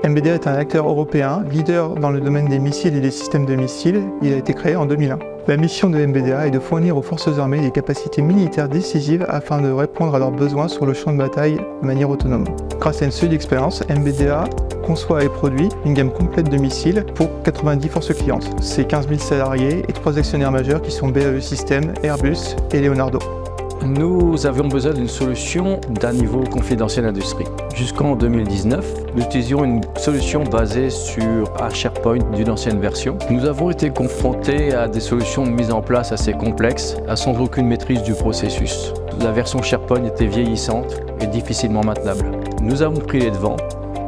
MBDA est un acteur européen, leader dans le domaine des missiles et des systèmes de missiles. Il a été créé en 2001. La mission de MBDA est de fournir aux forces armées des capacités militaires décisives afin de répondre à leurs besoins sur le champ de bataille de manière autonome. Grâce à une solide expérience, MBDA conçoit et produit une gamme complète de missiles pour 90 forces clientes. C'est 15 000 salariés et 3 actionnaires majeurs qui sont BAE Systems, Airbus et Leonardo. Nous avions besoin d'une solution d'un niveau confidentiel industrie. Jusqu'en 2019, nous utilisions une solution basée sur un SharePoint d'une ancienne version. Nous avons été confrontés à des solutions de mise en place assez complexes, sans aucune maîtrise du processus. La version SharePoint était vieillissante et difficilement maintenable. Nous avons pris les devants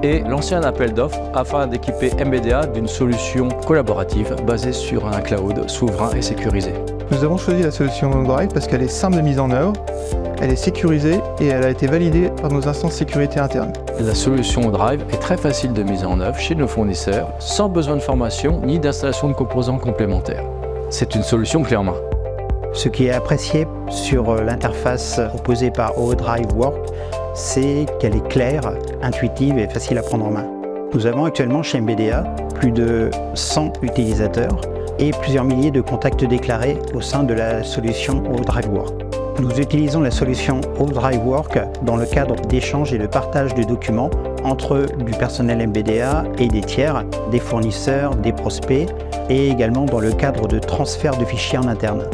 et lancé un appel d'offres afin d'équiper MBDA d'une solution collaborative basée sur un cloud souverain et sécurisé. Nous avons choisi la solution ODrive parce qu'elle est simple de mise en œuvre, elle est sécurisée et elle a été validée par nos instances sécurité internes. La solution ODrive est très facile de mise en œuvre chez nos fournisseurs, sans besoin de formation ni d'installation de composants complémentaires. C'est une solution clé en main. Ce qui est apprécié sur l'interface proposée par ODrive Work, c'est qu'elle est claire, intuitive et facile à prendre en main. Nous avons actuellement chez MBDA plus de 100 utilisateurs et plusieurs milliers de contacts déclarés au sein de la solution ODrive Work. Nous utilisons la solution ODrive Work dans le cadre d'échanges et de partage de documents entre du personnel MBDA et des tiers, des fournisseurs, des prospects et également dans le cadre de transfert de fichiers en interne.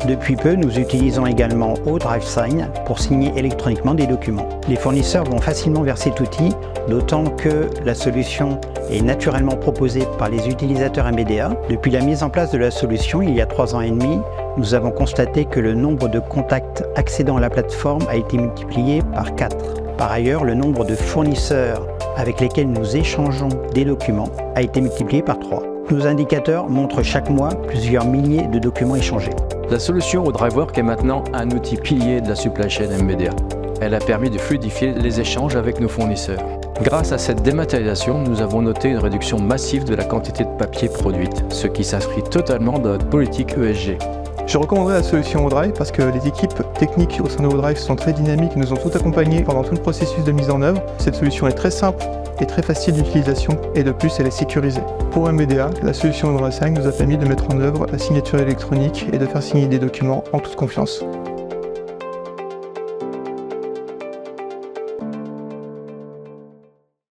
Depuis peu, nous utilisons également ODrive Sign pour signer électroniquement des documents. Les fournisseurs vont facilement vers cet outil, d'autant que la solution est naturellement proposée par les utilisateurs MBDA. Depuis la mise en place de la solution, il y a 3 ans et demi, nous avons constaté que le nombre de contacts accédant à la plateforme a été multiplié par 4. Par ailleurs, le nombre de fournisseurs avec lesquels nous échangeons des documents a été multiplié par 3. Nos indicateurs montrent chaque mois plusieurs milliers de documents échangés. La solution ODrive Work est maintenant un outil pilier de la supply chain MBDA. Elle a permis de fluidifier les échanges avec nos fournisseurs. Grâce à cette dématérialisation, nous avons noté une réduction massive de la quantité de papier produite, ce qui s'inscrit totalement dans notre politique ESG. Je recommanderais la solution ODrive parce que les équipes techniques au sein de ODrive sont très dynamiques et nous ont tout accompagnés pendant tout le processus de mise en œuvre. Cette solution est très simple et très facile d'utilisation et de plus elle est sécurisée. Pour MBDA, la solution ODrive 5 nous a permis de mettre en œuvre la signature électronique et de faire signer des documents en toute confiance.